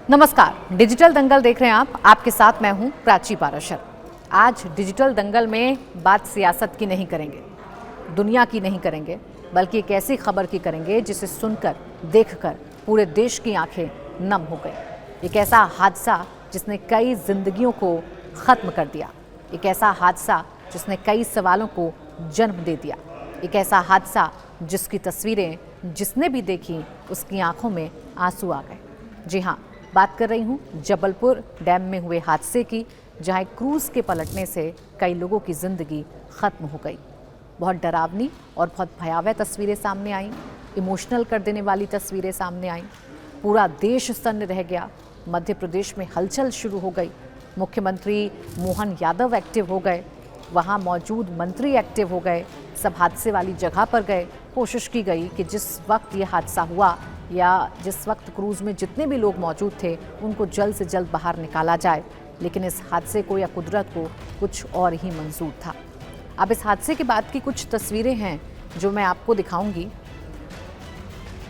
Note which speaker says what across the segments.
Speaker 1: नमस्कार, डिजिटल दंगल देख रहे हैं आप। आपके साथ मैं हूं प्राची पाराशर। आज डिजिटल दंगल में बात सियासत की नहीं करेंगे, दुनिया की नहीं करेंगे, बल्कि एक ऐसी खबर की करेंगे जिसे सुनकर, देखकर पूरे देश की आंखें नम हो गई। एक ऐसा हादसा जिसने कई जिंदगियों को ख़त्म कर दिया, एक ऐसा हादसा जिसने कई सवालों को जन्म दे दिया, एक ऐसा हादसा जिसकी तस्वीरें जिसने भी देखी उसकी आंखों में आंसू आ गए। जी हाँ, बात कर रही हूँ जबलपुर डैम में हुए हादसे की, जहाँ एक क्रूज़ के पलटने से कई लोगों की ज़िंदगी ख़त्म हो गई। बहुत डरावनी और बहुत भयावह तस्वीरें सामने आईं, इमोशनल कर देने वाली तस्वीरें सामने आईं। पूरा देश सन्न रह गया, मध्य प्रदेश में हलचल शुरू हो गई। मुख्यमंत्री मोहन यादव एक्टिव हो गए, वहाँ मौजूद मंत्री एक्टिव हो गए, सब हादसे वाली जगह पर गए। कोशिश की गई कि जिस वक्त ये हादसा हुआ या जिस वक्त क्रूज़ में जितने भी लोग मौजूद थे उनको जल्द से जल्द बाहर निकाला जाए, लेकिन इस हादसे को या कुदरत को कुछ और ही मंजूर था। अब इस हादसे के बाद की कुछ तस्वीरें हैं जो मैं आपको दिखाऊंगी,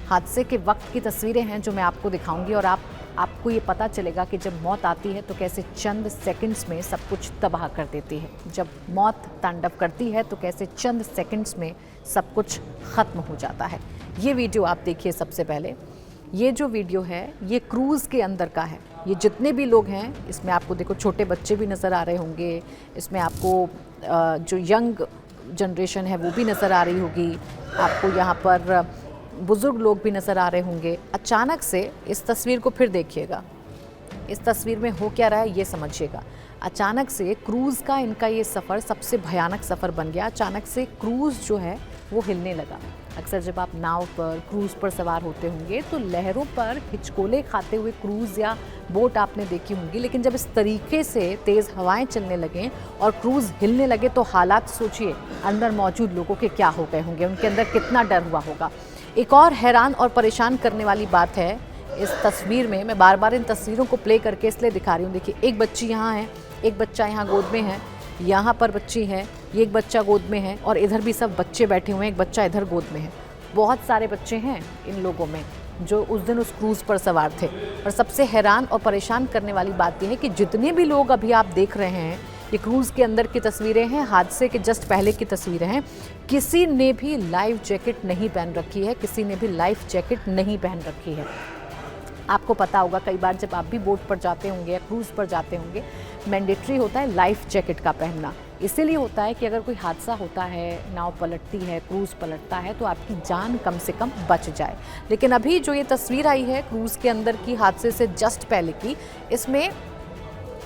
Speaker 1: हादसे के वक्त की तस्वीरें हैं जो मैं आपको दिखाऊंगी, और आपको ये पता चलेगा कि जब मौत आती है तो कैसे चंद सेकंड्स में सब कुछ तबाह कर देती है। जब मौत तांडव करती है तो कैसे चंद सेकंड्स में सब कुछ ख़त्म हो जाता है। ये वीडियो आप देखिए। सबसे पहले ये जो वीडियो है ये क्रूज़ के अंदर का है। ये जितने भी लोग हैं इसमें आपको देखो छोटे बच्चे भी नज़र आ रहे होंगे, इसमें आपको जो यंग जनरेशन है वो भी नज़र आ रही होगी, आपको यहाँ पर बुज़ुर्ग लोग भी नज़र आ रहे होंगे। अचानक से इस तस्वीर को फिर देखिएगा, इस तस्वीर में हो क्या रहा है ये समझिएगा। अचानक से क्रूज़ का इनका ये सफ़र सबसे भयानक सफ़र बन गया। अचानक से क्रूज़ जो है वो हिलने लगा। अक्सर जब आप नाव पर, क्रूज़ पर सवार होते होंगे तो लहरों पर हिचकोले खाते हुए क्रूज़ या बोट आपने देखी होंगी, लेकिन जब इस तरीके से तेज़ हवाएं चलने लगें और क्रूज़ हिलने लगे तो हालात सोचिए अंदर मौजूद लोगों के क्या हो गए होंगे, उनके अंदर कितना डर हुआ होगा। एक और हैरान और परेशान करने वाली बात है इस तस्वीर में, मैं बार बार इन तस्वीरों को प्ले करके इसलिए दिखा रही हूँ। देखिए, एक बच्ची यहाँ है, एक बच्चा यहाँ गोद में है, यहाँ पर बच्ची है, ये एक बच्चा गोद में है, और इधर भी सब बच्चे बैठे हुए हैं, एक बच्चा इधर गोद में है। बहुत सारे बच्चे हैं इन लोगों में जो उस दिन उस क्रूज़ पर सवार थे। और सबसे हैरान और परेशान करने वाली बात यह है कि जितने भी लोग अभी आप देख रहे हैं, ये क्रूज़ के अंदर की तस्वीरें हैं, हादसे के जस्ट पहले की तस्वीरें हैं। किसी ने भी लाइफ जैकेट नहीं पहन रखी है, किसी ने भी लाइफ जैकेट नहीं पहन रखी है। आपको पता होगा कई बार जब आप भी बोट पर जाते होंगे या क्रूज़ पर जाते होंगे, मैंडेटरी होता है लाइफ जैकेट का पहनना। इसीलिए होता है कि अगर कोई हादसा होता है, नाव पलटती है, क्रूज़ पलटता है, तो आपकी जान कम से कम बच जाए। लेकिन अभी जो ये तस्वीर आई है क्रूज़ के अंदर की हादसे से जस्ट पहले की, इसमें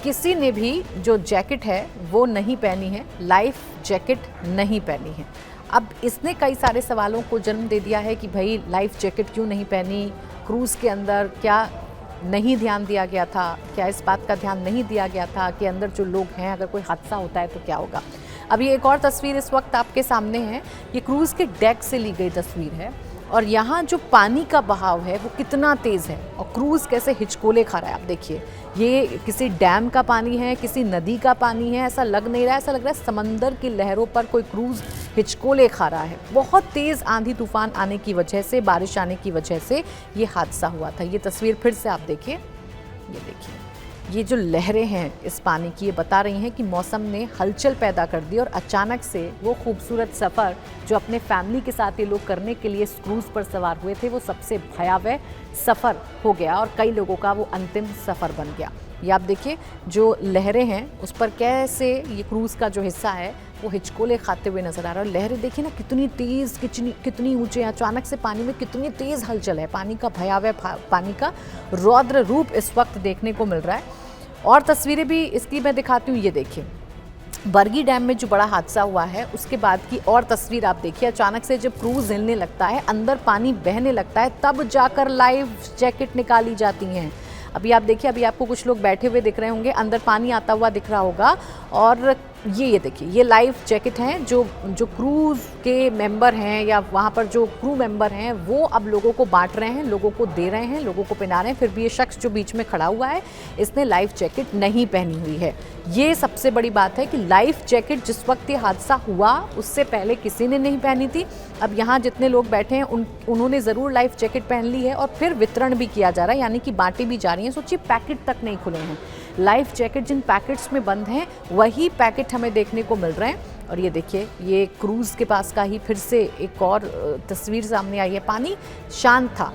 Speaker 1: किसी ने भी जो जैकेट है वो नहीं पहनी है, लाइफ जैकेट नहीं पहनी है। अब इसने कई सारे सवालों को जन्म दे दिया है कि भाई लाइफ जैकेट क्यों नहीं पहनी, क्रूज़ के अंदर क्या नहीं ध्यान दिया गया था, क्या इस बात का ध्यान नहीं दिया गया था कि अंदर जो लोग हैं अगर कोई हादसा होता है तो क्या होगा। अब ये एक और तस्वीर इस वक्त आपके सामने है, ये क्रूज़ के डेक से ली गई तस्वीर है, और यहाँ जो पानी का बहाव है वो कितना तेज़ है और क्रूज़ कैसे हिचकोले खा रहा है। आप देखिए, ये किसी डैम का पानी है, किसी नदी का पानी है, ऐसा लग नहीं रहा है, ऐसा लग रहा है समंदर की लहरों पर कोई क्रूज़ हिचकोले खा रहा है। बहुत तेज़ आंधी तूफान आने की वजह से, बारिश आने की वजह से ये हादसा हुआ था। ये तस्वीर फिर से आप देखिए, ये देखिए, ये जो लहरें हैं इस पानी की, ये बता रही हैं कि मौसम ने हलचल पैदा कर दी और अचानक से वो खूबसूरत सफ़र जो अपने फैमिली के साथ ये लोग करने के लिए इस क्रूज़ पर सवार हुए थे, वो सबसे भयावह सफ़र हो गया और कई लोगों का वो अंतिम सफ़र बन गया। ये आप देखिए, जो लहरें हैं उस पर कैसे ये क्रूज़ का जो हिस्सा है वो हिचकोले खाते हुए नज़र आ रहा है। और लहरें देखिए ना कितनी तेज़, कितनी ऊँचे, अचानक से पानी में कितनी तेज़ हलचल है। पानी का भयावह, पानी का रौद्र रूप इस वक्त देखने को मिल रहा है। और तस्वीरें भी इसकी मैं दिखाती हूँ। ये देखिए, बरगी डैम में जो बड़ा हादसा हुआ है उसके बाद की और तस्वीर आप देखिए। अचानक से जब क्रूज़ हिलने लगता है, अंदर पानी बहने लगता है, तब जाकर लाइफ जैकेट निकाली जाती हैं। अभी आप देखिए, अभी आपको कुछ लोग बैठे हुए दिख रहे होंगे, अंदर पानी आता हुआ दिख रहा होगा और ये देखिए, ये लाइफ जैकेट हैं जो जो क्रूज़ के मेंबर हैं या वहाँ पर जो क्रू मेंबर हैं वो अब लोगों को बांट रहे हैं, लोगों को दे रहे हैं, लोगों को पहना रहे हैं। फिर भी ये शख्स जो बीच में खड़ा हुआ है इसने लाइफ जैकेट नहीं पहनी हुई है। ये सबसे बड़ी बात है कि लाइफ जैकेट जिस वक्त ये हादसा हुआ उससे पहले किसी ने नहीं पहनी थी। अब यहाँ जितने लोग बैठे हैं उन्होंने ज़रूर लाइफ जैकेट पहन ली है और फिर वितरण भी किया जा रहा है, यानी कि बांटी भी जा रही हैं। सोचिए, पैकेट तक नहीं खुले हैं। लाइफ जैकेट जिन पैकेट्स में बंद हैं वही पैकेट हमें देखने को मिल रहे हैं। और ये देखिए, ये क्रूज़ के पास का ही फिर से एक और तस्वीर सामने आई है। पानी शांत था,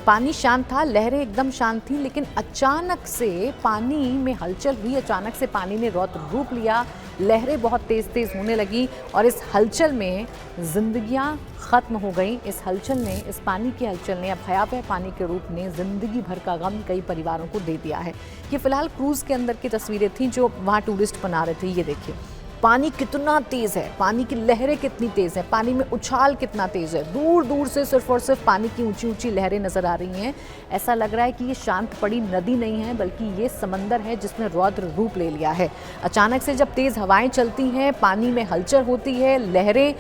Speaker 1: पानी शांत था, लहरें एकदम शांत थी, लेकिन अचानक से पानी में हलचल हुई, अचानक से पानी ने रौद्र रूप लिया, लहरें बहुत तेज़ तेज़ होने लगी और इस हलचल में ज़िंदगियां ख़त्म हो गई। इस हलचल ने, इस पानी की हलचल ने, भयावह पानी के रूप ने ज़िंदगी भर का गम कई परिवारों को दे दिया है। ये फ़िलहाल क्रूज़ के अंदर की तस्वीरें थी जो वहाँ टूरिस्ट बना रहे थे। ये देखिए, पानी कितना तेज़ है, पानी की लहरें कितनी तेज़ हैं, पानी में उछाल कितना तेज़ है। दूर दूर से सिर्फ और सिर्फ पानी की ऊंची ऊंची लहरें नज़र आ रही हैं। ऐसा लग रहा है कि ये शांत पड़ी नदी नहीं है बल्कि ये समंदर है जिसने रौद्र रूप ले लिया है। अचानक से जब तेज़ हवाएं चलती हैं, पानी में हलचल होती है, लहरें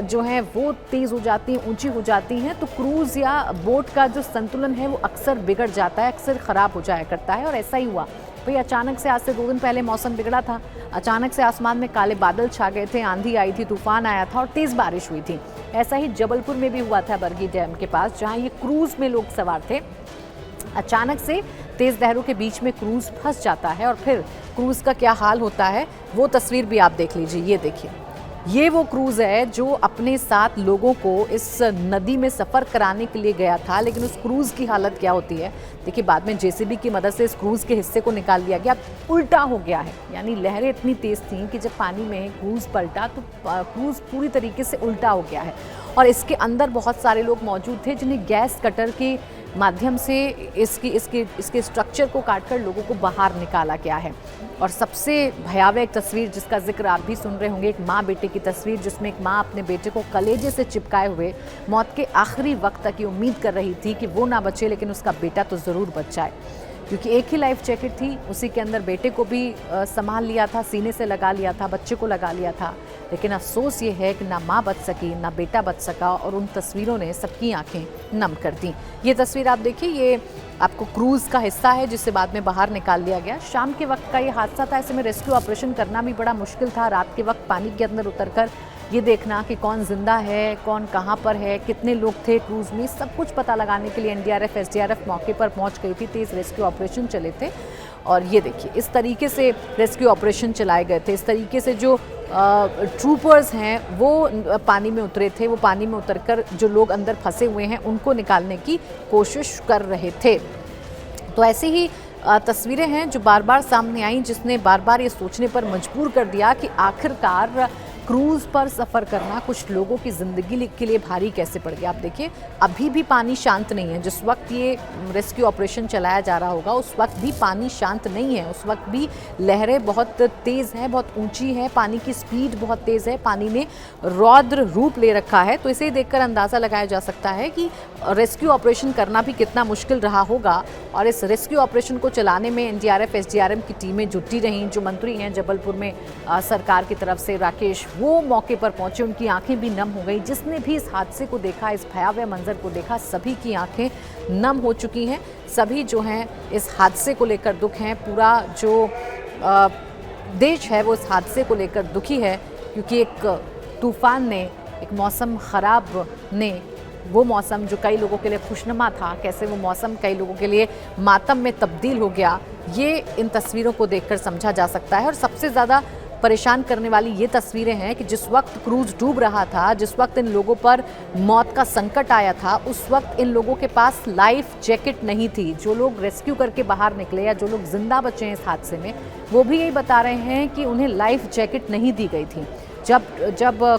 Speaker 1: जो हैं वो तेज़ हो जाती हैं, ऊँची हो जाती हैं, तो क्रूज़ या बोट का जो संतुलन है वो अक्सर बिगड़ जाता है, अक्सर ख़राब हो जाया करता है। और ऐसा ही हुआ भाई। अचानक से आज से 2 दिन पहले मौसम बिगड़ा था, अचानक से आसमान में काले बादल छा गए थे, आंधी आई थी, तूफान आया था और तेज़ बारिश हुई थी। ऐसा ही जबलपुर में भी हुआ था, बरगी डैम के पास, जहां ये क्रूज़ में लोग सवार थे। अचानक से तेज़ लहरों के बीच में क्रूज़ फंस जाता है और फिर क्रूज़ का क्या हाल होता है वो तस्वीर भी आप देख लीजिए। ये देखिए, ये वो क्रूज़ है जो अपने साथ लोगों को इस नदी में सफ़र कराने के लिए गया था, लेकिन उस क्रूज़ की हालत क्या होती है देखिए। बाद में जेसीबी की मदद से इस क्रूज़ के हिस्से को निकाल लिया गया, उल्टा हो गया है, यानी लहरें इतनी तेज़ थीं कि जब पानी में क्रूज़ पलटा तो क्रूज़ पूरी तरीके से उल्टा हो गया है। और इसके अंदर बहुत सारे लोग मौजूद थे जिन्हें गैस कटर के माध्यम से इसके स्ट्रक्चर को काटकर लोगों को बाहर निकाला गया है। और सबसे भयावह एक तस्वीर जिसका जिक्र आप भी सुन रहे होंगे, एक माँ बेटे की तस्वीर, जिसमें एक माँ अपने बेटे को कलेजे से चिपकाए हुए मौत के आखिरी वक्त तक ये उम्मीद कर रही थी कि वो ना बचे लेकिन उसका बेटा तो ज़रूर बच जाए, क्योंकि एक ही लाइफ जैकेट थी, उसी के अंदर बेटे को भी संभाल लिया था, सीने से लगा लिया था, बच्चे को लगा लिया था। लेकिन अफसोस ये है कि ना माँ बच सकी, ना बेटा बच सका और उन तस्वीरों ने सबकी आंखें नम कर दी। ये तस्वीर आप देखिए, ये आपको क्रूज़ का हिस्सा है जिससे बाद में बाहर निकाल लिया गया। शाम के वक्त का ये हादसा था, ऐसे में रेस्क्यू ऑपरेशन करना भी बड़ा मुश्किल था। रात के वक्त पानी के अंदर उतरकर ये देखना कि कौन जिंदा है, कौन कहाँ पर है, कितने लोग थे क्रूज़ में, सब कुछ पता लगाने के लिए एनडीआरएफ, एसडीआरएफ मौके पर पहुँच गई थी। तेज़ रेस्क्यू ऑपरेशन चले थे और ये देखिए, इस तरीके से रेस्क्यू ऑपरेशन चलाए गए थे। इस तरीके से जो ट्रूपर्स हैं वो पानी में उतरे थे, वो पानी में उतरकर जो लोग अंदर फंसे हुए हैं उनको निकालने की कोशिश कर रहे थे। तो ऐसी ही तस्वीरें हैं जो बार बार सामने आई, जिसने बार बार ये सोचने पर मजबूर कर दिया कि आखिरकार क्रूज़ पर सफ़र करना कुछ लोगों की ज़िंदगी के लिए भारी कैसे पड़ गया। आप देखिए, अभी भी पानी शांत नहीं है। जिस वक्त ये रेस्क्यू ऑपरेशन चलाया जा रहा होगा उस वक्त भी पानी शांत नहीं है, उस वक्त भी लहरें बहुत तेज़ हैं, बहुत ऊंची है, पानी की स्पीड बहुत तेज़ है, पानी ने रौद्र रूप ले रखा है। तो इसे देखकर अंदाज़ा लगाया जा सकता है कि रेस्क्यू ऑपरेशन करना भी कितना मुश्किल रहा होगा। और इस रेस्क्यू ऑपरेशन को चलाने में एनडीआरएफ, एसडीआरएफ की टीमें जुटी रहीं। जो मंत्री हैं जबलपुर में सरकार की तरफ से, राकेश, वो मौके पर पहुंचे, उनकी आंखें भी नम हो गई। जिसने भी इस हादसे को देखा, इस भयावह मंजर को देखा, सभी की आंखें नम हो चुकी हैं। सभी जो हैं इस हादसे को लेकर दुख हैं। पूरा जो देश है वो इस हादसे को लेकर दुखी है, क्योंकि एक तूफान ने, एक मौसम ख़राब ने, वो मौसम जो कई लोगों के लिए खुशनुमा था, कैसे वो मौसम कई लोगों के लिए मातम में तब्दील हो गया, ये इन तस्वीरों को देखकर समझा जा सकता है। और सबसे ज़्यादा परेशान करने वाली ये तस्वीरें हैं कि जिस वक्त क्रूज़ डूब रहा था, जिस वक्त इन लोगों पर मौत का संकट आया था, उस वक्त इन लोगों के पास लाइफ जैकेट नहीं थी। जो लोग रेस्क्यू करके बाहर निकले या जो लोग जिंदा बचे हैं इस हादसे में, वो भी यही बता रहे हैं कि उन्हें लाइफ जैकेट नहीं दी गई थी। जब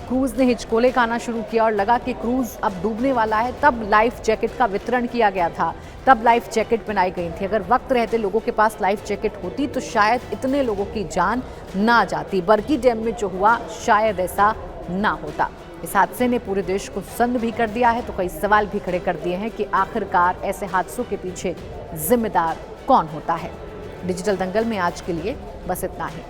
Speaker 1: क्रूज़ ने हिचकोले खाना शुरू किया और लगा कि क्रूज़ अब डूबने वाला है, तब लाइफ जैकेट का वितरण किया गया था, तब लाइफ जैकेट बनाई गई थी। अगर वक्त रहते लोगों के पास लाइफ जैकेट होती तो शायद इतने लोगों की जान ना जाती। बरगी डैम में जो हुआ शायद ऐसा ना होता। इस हादसे ने पूरे देश को सन्न भी कर दिया है, तो कई सवाल भी खड़े कर दिए हैं कि आखिरकार ऐसे हादसों के पीछे जिम्मेदार कौन होता है। डिजिटल दंगल में आज के लिए बस इतना ही।